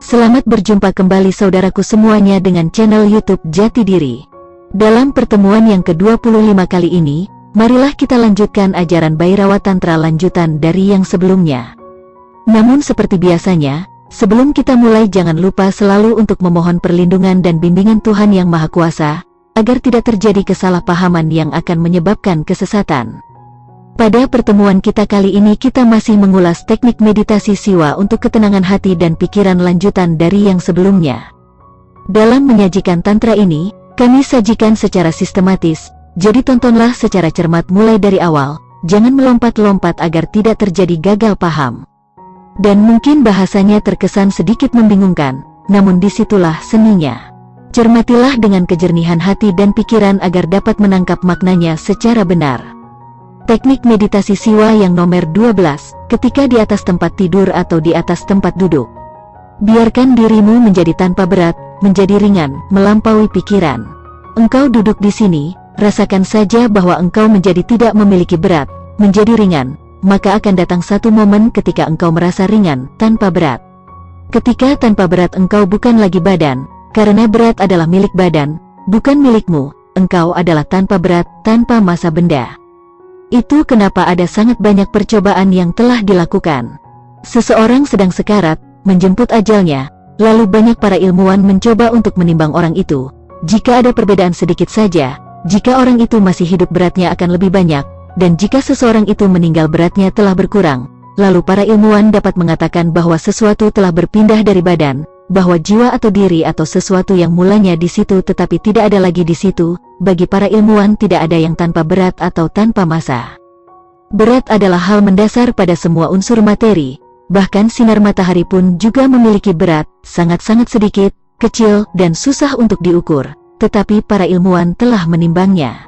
Selamat berjumpa kembali saudaraku semuanya dengan channel YouTube Jati Diri. Dalam pertemuan yang ke-25 kali ini, marilah kita lanjutkan ajaran Bhairava Tantra lanjutan dari yang sebelumnya. Namun seperti biasanya, sebelum kita mulai jangan lupa selalu untuk memohon perlindungan dan bimbingan Tuhan Yang Maha Kuasa, agar tidak terjadi kesalahpahaman yang akan menyebabkan kesesatan. Pada pertemuan kita kali ini kita masih mengulas teknik meditasi siwa untuk ketenangan hati dan pikiran lanjutan dari yang sebelumnya. Dalam menyajikan tantra ini, kami sajikan secara sistematis, jadi tontonlah secara cermat mulai dari awal, jangan melompat-lompat agar tidak terjadi gagal paham. Dan mungkin bahasanya terkesan sedikit membingungkan, namun disitulah seninya. Cermatilah dengan kejernihan hati dan pikiran agar dapat menangkap maknanya secara benar. Teknik meditasi siwa yang nomor 12, ketika di atas tempat tidur atau di atas tempat duduk. Biarkan dirimu menjadi tanpa berat, menjadi ringan, melampaui pikiran. Engkau duduk di sini, rasakan saja bahwa engkau menjadi tidak memiliki berat, menjadi ringan, maka akan datang satu momen ketika engkau merasa ringan, tanpa berat. Ketika tanpa berat engkau bukan lagi badan, karena berat adalah milik badan, bukan milikmu, engkau adalah tanpa berat, tanpa massa benda. Itu kenapa ada sangat banyak percobaan yang telah dilakukan. Seseorang sedang sekarat, menjemput ajalnya, lalu banyak para ilmuwan mencoba untuk menimbang orang itu. Jika ada perbedaan sedikit saja, jika orang itu masih hidup beratnya akan lebih banyak, dan jika seseorang itu meninggal beratnya telah berkurang. Lalu para ilmuwan dapat mengatakan bahwa sesuatu telah berpindah dari badan, bahwa jiwa atau diri atau sesuatu yang mulanya di situ tetapi tidak ada lagi di situ. Bagi para ilmuwan tidak ada yang tanpa berat atau tanpa massa. Berat adalah hal mendasar pada semua unsur materi, bahkan sinar matahari pun juga memiliki berat, sangat-sangat sedikit, kecil, dan susah untuk diukur, tetapi para ilmuwan telah menimbangnya.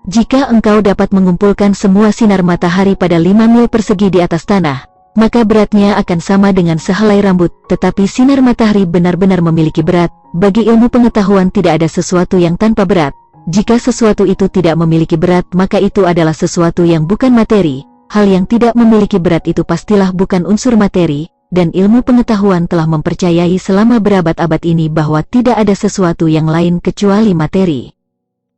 Jika engkau dapat mengumpulkan semua sinar matahari pada 5 mil persegi di atas tanah, maka beratnya akan sama dengan sehelai rambut, tetapi sinar matahari benar-benar memiliki berat. Bagi ilmu pengetahuan tidak ada sesuatu yang tanpa berat. Jika sesuatu itu tidak memiliki berat, maka itu adalah sesuatu yang bukan materi. Hal yang tidak memiliki berat itu pastilah bukan unsur materi, dan ilmu pengetahuan telah mempercayai selama berabad-abad ini bahwa tidak ada sesuatu yang lain kecuali materi.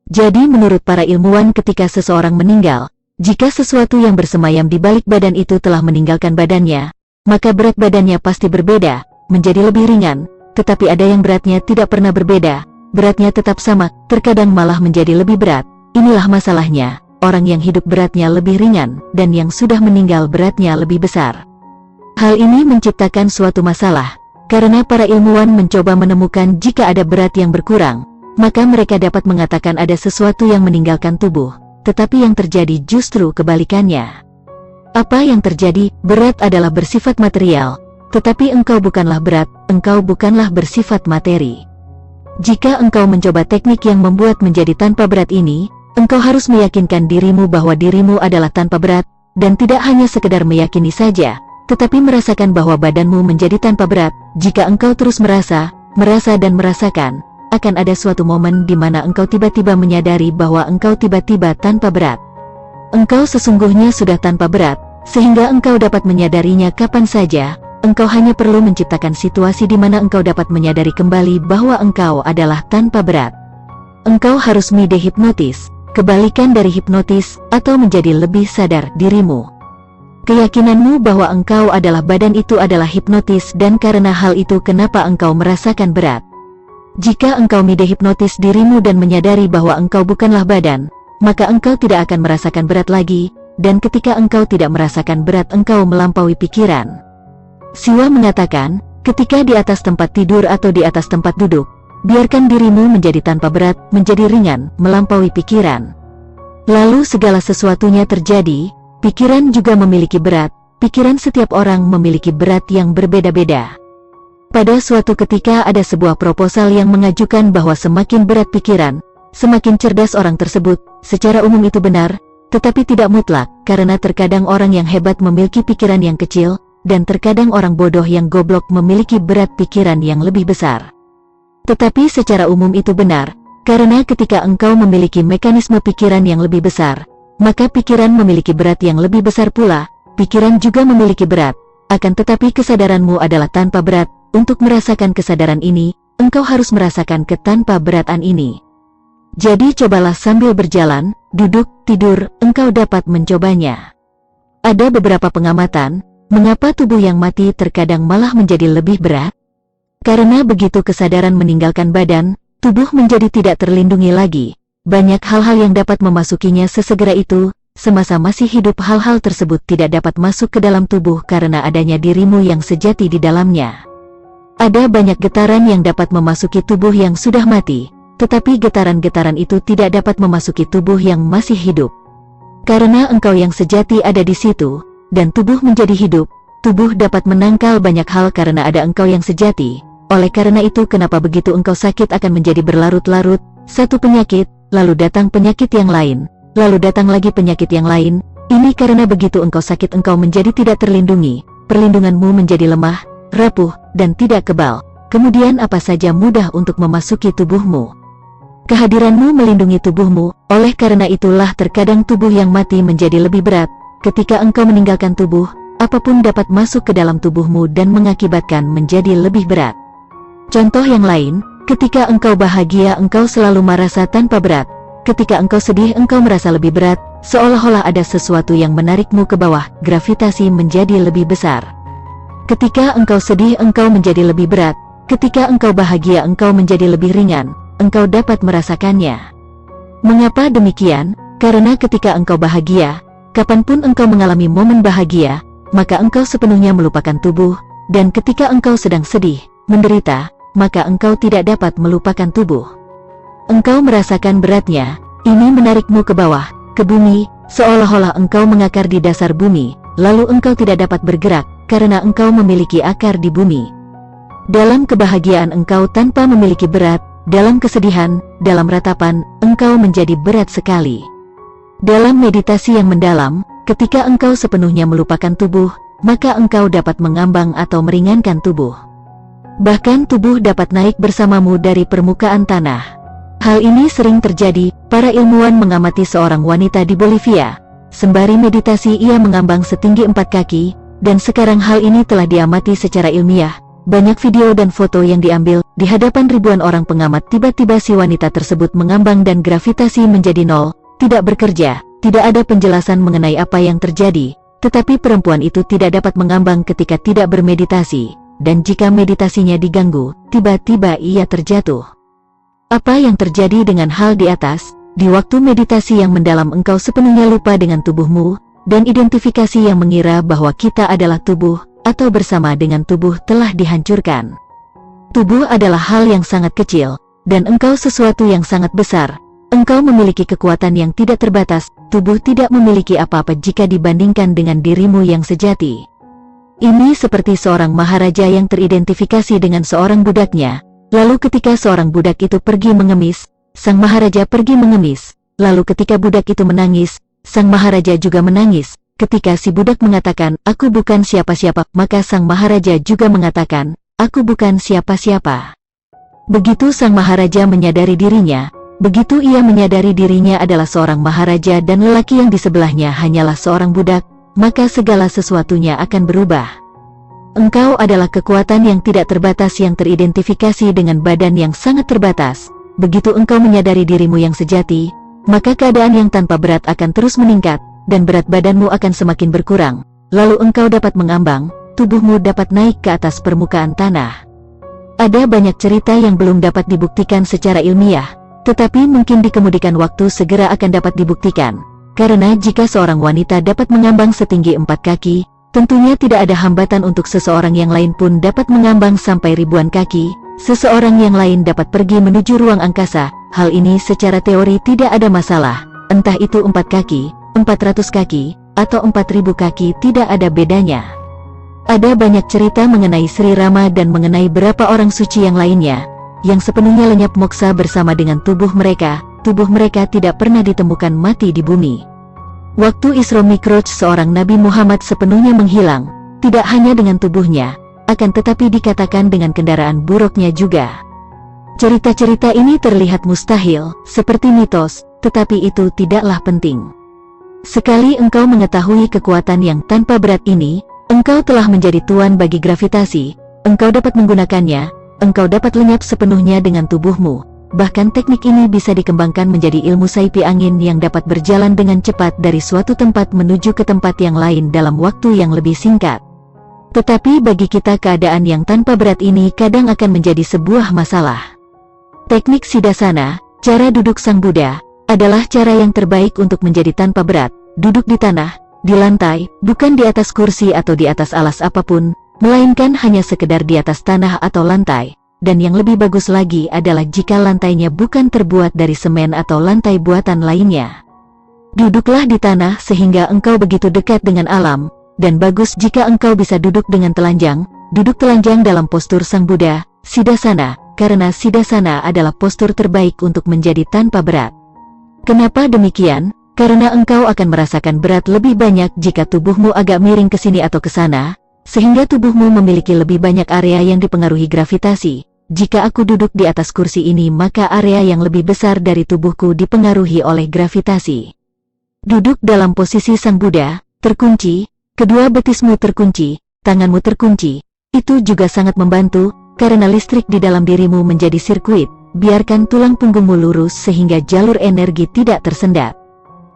Jadi menurut para ilmuwan ketika seseorang meninggal, jika sesuatu yang bersemayam di balik badan itu telah meninggalkan badannya, maka berat badannya pasti berbeda, menjadi lebih ringan, tetapi ada yang beratnya tidak pernah berbeda. Beratnya tetap sama, terkadang malah menjadi lebih berat. Inilah masalahnya, orang yang hidup beratnya lebih ringan, dan yang sudah meninggal beratnya lebih besar. Hal ini menciptakan suatu masalah, karena para ilmuwan mencoba menemukan jika ada berat yang berkurang, maka mereka dapat mengatakan ada sesuatu yang meninggalkan tubuh, tetapi yang terjadi justru kebalikannya. Apa yang terjadi? Berat adalah bersifat material, tetapi engkau bukanlah berat, engkau bukanlah bersifat materi. Jika engkau mencoba teknik yang membuat menjadi tanpa berat ini, engkau harus meyakinkan dirimu bahwa dirimu adalah tanpa berat, dan tidak hanya sekedar meyakini saja, tetapi merasakan bahwa badanmu menjadi tanpa berat. Jika engkau terus merasa dan merasakan, akan ada suatu momen di mana engkau tiba-tiba menyadari bahwa engkau tiba-tiba tanpa berat. Engkau sesungguhnya sudah tanpa berat, sehingga engkau dapat menyadarinya kapan saja. Engkau hanya perlu menciptakan situasi di mana engkau dapat menyadari kembali bahwa engkau adalah tanpa berat. Engkau harus hipnotis, kebalikan dari hipnotis, atau menjadi lebih sadar dirimu. Keyakinanmu bahwa engkau adalah badan itu adalah hipnotis, dan karena hal itu kenapa engkau merasakan berat. Jika engkau hipnotis dirimu dan menyadari bahwa engkau bukanlah badan, maka engkau tidak akan merasakan berat lagi, dan ketika engkau tidak merasakan berat engkau melampaui pikiran. Siwa mengatakan, ketika di atas tempat tidur atau di atas tempat duduk, biarkan dirimu menjadi tanpa berat, menjadi ringan, melampaui pikiran. Lalu segala sesuatunya terjadi, pikiran juga memiliki berat, pikiran setiap orang memiliki berat yang berbeda-beda. Pada suatu ketika ada sebuah proposal yang mengajukan bahwa semakin berat pikiran, semakin cerdas orang tersebut. Secara umum itu benar, tetapi tidak mutlak, karena terkadang orang yang hebat memiliki pikiran yang kecil, dan terkadang orang bodoh yang goblok memiliki berat pikiran yang lebih besar. Tetapi secara umum itu benar, karena ketika engkau memiliki mekanisme pikiran yang lebih besar, maka pikiran memiliki berat yang lebih besar pula, pikiran juga memiliki berat, akan tetapi kesadaranmu adalah tanpa berat. untuk merasakan kesadaran ini, engkau harus merasakan ketanpa beratan ini. Jadi cobalah sambil berjalan, duduk, tidur, engkau dapat mencobanya. Ada beberapa pengamatan, mengapa tubuh yang mati terkadang malah menjadi lebih berat? Karena begitu kesadaran meninggalkan badan, tubuh menjadi tidak terlindungi lagi. Banyak hal-hal yang dapat memasukinya sesegera itu, semasa masih hidup hal-hal tersebut tidak dapat masuk ke dalam tubuh karena adanya dirimu yang sejati di dalamnya. Ada banyak getaran yang dapat memasuki tubuh yang sudah mati, tetapi getaran-getaran itu tidak dapat memasuki tubuh yang masih hidup. Karena engkau yang sejati ada di situ, dan tubuh menjadi hidup, tubuh dapat menangkal banyak hal karena ada engkau yang sejati. Oleh karena itu kenapa begitu engkau sakit akan menjadi berlarut-larut, satu penyakit, lalu datang penyakit yang lain, lalu datang lagi penyakit yang lain. Ini karena begitu engkau sakit engkau menjadi tidak terlindungi, perlindunganmu menjadi lemah, rapuh, dan tidak kebal. Kemudian apa saja mudah untuk memasuki tubuhmu. Kehadiranmu melindungi tubuhmu, oleh karena itulah terkadang tubuh yang mati menjadi lebih berat. Ketika engkau meninggalkan tubuh, apapun dapat masuk ke dalam tubuhmu dan mengakibatkan menjadi lebih berat. Contoh yang lain, ketika engkau bahagia engkau selalu merasa tanpa berat. Ketika engkau sedih engkau merasa lebih berat, seolah-olah ada sesuatu yang menarikmu ke bawah, gravitasi menjadi lebih besar. Ketika engkau sedih engkau menjadi lebih berat, ketika engkau bahagia engkau menjadi lebih ringan, engkau dapat merasakannya. Mengapa demikian? Karena ketika engkau bahagia, kapanpun engkau mengalami momen bahagia, maka engkau sepenuhnya melupakan tubuh, dan ketika engkau sedang sedih, menderita, maka engkau tidak dapat melupakan tubuh. Engkau merasakan beratnya, ini menarikmu ke bawah, ke bumi, seolah-olah engkau mengakar di dasar bumi, lalu engkau tidak dapat bergerak, karena engkau memiliki akar di bumi. Dalam kebahagiaan engkau tanpa memiliki berat, dalam kesedihan, dalam ratapan, engkau menjadi berat sekali. Dalam meditasi yang mendalam, ketika engkau sepenuhnya melupakan tubuh, maka engkau dapat mengambang atau meringankan tubuh. Bahkan tubuh dapat naik bersamamu dari permukaan tanah. Hal ini sering terjadi, para ilmuwan mengamati seorang wanita di Bolivia. Sembari meditasi ia mengambang setinggi 4 kaki, dan sekarang hal ini telah diamati secara ilmiah. Banyak video dan foto yang diambil, di hadapan ribuan orang pengamat tiba-tiba si wanita tersebut mengambang dan gravitasi menjadi nol, tidak bekerja, tidak ada penjelasan mengenai apa yang terjadi, tetapi perempuan itu tidak dapat mengambang ketika tidak bermeditasi, dan jika meditasinya diganggu, tiba-tiba ia terjatuh. Apa yang terjadi dengan hal di atas? Di waktu meditasi yang mendalam engkau sepenuhnya lupa dengan tubuhmu, dan identifikasi yang mengira bahwa kita adalah tubuh, atau bersama dengan tubuh telah dihancurkan. Tubuh adalah hal yang sangat kecil, dan engkau sesuatu yang sangat besar. Engkau memiliki kekuatan yang tidak terbatas, tubuh tidak memiliki apa-apa jika dibandingkan dengan dirimu yang sejati. Ini seperti seorang maharaja yang teridentifikasi dengan seorang budaknya, lalu ketika seorang budak itu pergi mengemis, sang maharaja pergi mengemis, lalu ketika budak itu menangis, sang maharaja juga menangis. Ketika si budak mengatakan, "Aku bukan siapa-siapa," maka sang maharaja juga mengatakan, "Aku bukan siapa-siapa." Begitu sang maharaja menyadari dirinya, begitu ia menyadari dirinya adalah seorang maharaja dan lelaki yang di sebelahnya hanyalah seorang budak, maka segala sesuatunya akan berubah. Engkau adalah kekuatan yang tidak terbatas yang teridentifikasi dengan badan yang sangat terbatas. Begitu engkau menyadari dirimu yang sejati, maka keadaan yang tanpa berat akan terus meningkat, dan berat badanmu akan semakin berkurang. Lalu engkau dapat mengambang, tubuhmu dapat naik ke atas permukaan tanah. Ada banyak cerita yang belum dapat dibuktikan secara ilmiah, tetapi mungkin di kemudian waktu segera akan dapat dibuktikan. Karena jika seorang wanita dapat mengambang setinggi 4 kaki, tentunya tidak ada hambatan untuk seseorang yang lain pun dapat mengambang sampai ribuan kaki. Seseorang yang lain dapat pergi menuju ruang angkasa. Hal ini secara teori tidak ada masalah, entah itu 4 kaki, 400 kaki, atau 4000 kaki, tidak ada bedanya. Ada banyak cerita mengenai Sri Rama dan mengenai beberapa orang suci yang lainnya, yang sepenuhnya lenyap moksa bersama dengan tubuh mereka tidak pernah ditemukan mati di bumi. Waktu Isra Mi'raj seorang Nabi Muhammad sepenuhnya menghilang, tidak hanya dengan tubuhnya, akan tetapi dikatakan dengan kendaraan buruknya juga. Cerita-cerita ini terlihat mustahil, seperti mitos, tetapi itu tidaklah penting. Sekali engkau mengetahui kekuatan yang tanpa berat ini, engkau telah menjadi tuan bagi gravitasi, engkau dapat menggunakannya, engkau dapat lenyap sepenuhnya dengan tubuhmu. Bahkan teknik ini bisa dikembangkan menjadi ilmu saipi angin yang dapat berjalan dengan cepat dari suatu tempat menuju ke tempat yang lain dalam waktu yang lebih singkat. Tetapi bagi kita keadaan yang tanpa berat ini kadang akan menjadi sebuah masalah. Teknik Siddhasana, cara duduk Sang Buddha, adalah cara yang terbaik untuk menjadi tanpa berat, duduk di tanah, di lantai, bukan di atas kursi atau di atas alas apapun, melainkan hanya sekedar di atas tanah atau lantai. Dan yang lebih bagus lagi adalah jika lantainya bukan terbuat dari semen atau lantai buatan lainnya. Duduklah di tanah sehingga engkau begitu dekat dengan alam, dan bagus jika engkau bisa duduk dengan telanjang, duduk telanjang dalam postur Sang Buddha, Siddhasana, karena Siddhasana adalah postur terbaik untuk menjadi tanpa berat. Kenapa demikian? Karena engkau akan merasakan berat lebih banyak jika tubuhmu agak miring ke sini atau ke sana, sehingga tubuhmu memiliki lebih banyak area yang dipengaruhi gravitasi. Jika aku duduk di atas kursi ini maka area yang lebih besar dari tubuhku dipengaruhi oleh gravitasi. Duduk dalam posisi Sang Buddha, terkunci, kedua betismu terkunci, tanganmu terkunci, itu juga sangat membantu, karena listrik di dalam dirimu menjadi sirkuit, biarkan tulang punggungmu lurus sehingga jalur energi tidak tersendat.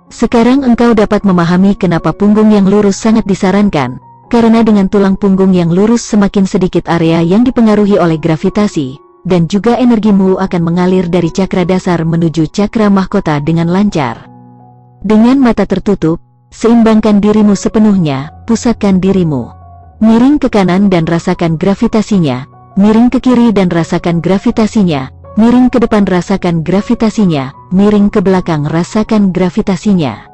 Sekarang engkau dapat memahami kenapa punggung yang lurus sangat disarankan. Karena dengan tulang punggung yang lurus semakin sedikit area yang dipengaruhi oleh gravitasi, dan juga energimu akan mengalir dari cakra dasar menuju cakra mahkota dengan lancar. Dengan mata tertutup, seimbangkan dirimu sepenuhnya, pusatkan dirimu. Miring ke kanan dan rasakan gravitasinya, miring ke kiri dan rasakan gravitasinya, miring ke depan rasakan gravitasinya, miring ke belakang rasakan gravitasinya.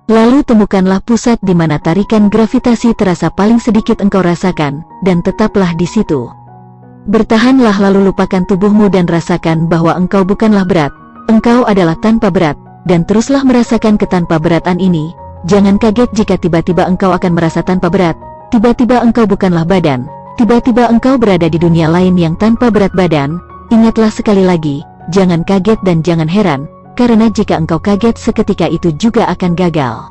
Lalu temukanlah pusat di mana tarikan gravitasi terasa paling sedikit engkau rasakan, dan tetaplah di situ. Bertahanlah lalu lupakan tubuhmu dan rasakan bahwa engkau bukanlah berat, engkau adalah tanpa berat, dan teruslah merasakan ketanpa beratan ini. Jangan kaget jika tiba-tiba engkau akan merasa tanpa berat, tiba-tiba engkau bukanlah badan, tiba-tiba engkau berada di dunia lain yang tanpa berat badan. Ingatlah sekali lagi, jangan kaget dan jangan heran. Karena jika engkau kaget seketika itu juga akan gagal.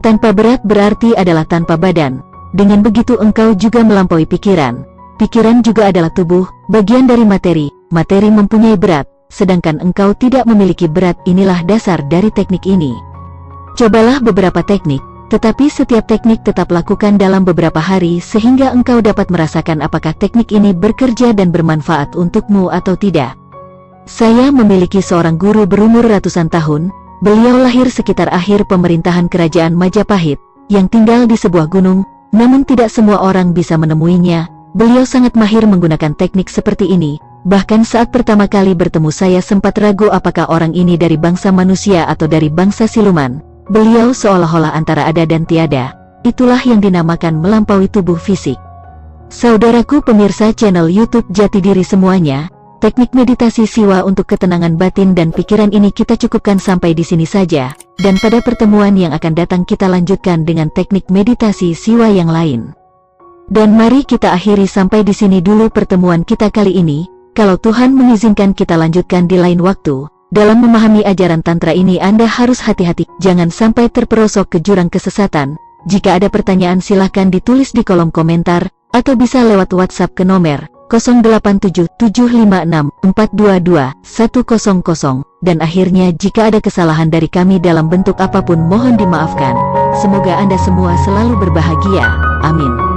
Tanpa berat berarti adalah tanpa badan. Dengan begitu engkau juga melampaui pikiran. Pikiran juga adalah tubuh, bagian dari materi. Materi mempunyai berat, sedangkan engkau tidak memiliki berat. Inilah dasar dari teknik ini. Cobalah beberapa teknik, tetapi setiap teknik tetap lakukan dalam beberapa hari sehingga engkau dapat merasakan apakah teknik ini bekerja dan bermanfaat untukmu atau tidak. Saya memiliki seorang guru berumur ratusan tahun. Beliau lahir sekitar akhir pemerintahan kerajaan Majapahit, yang tinggal di sebuah gunung, namun tidak semua orang bisa menemuinya. Beliau sangat mahir menggunakan teknik seperti ini. Bahkan saat pertama kali bertemu saya sempat ragu apakah orang ini dari bangsa manusia atau dari bangsa siluman. Beliau seolah-olah antara ada dan tiada. Itulah yang dinamakan melampaui tubuh fisik. Saudaraku pemirsa channel YouTube Jati Diri semuanya, teknik meditasi siwa untuk ketenangan batin dan pikiran ini kita cukupkan sampai di sini saja, dan pada pertemuan yang akan datang kita lanjutkan dengan teknik meditasi siwa yang lain. Dan mari kita akhiri sampai di sini dulu pertemuan kita kali ini. Kalau Tuhan mengizinkan kita lanjutkan di lain waktu. Dalam memahami ajaran tantra ini Anda harus hati-hati, jangan sampai terperosok ke jurang kesesatan. Jika ada pertanyaan silahkan ditulis di kolom komentar, atau bisa lewat WhatsApp ke nomor 087756422100. Dan akhirnya jika ada kesalahan dari kami dalam bentuk apapun mohon dimaafkan. Semoga Anda semua selalu berbahagia. Amin.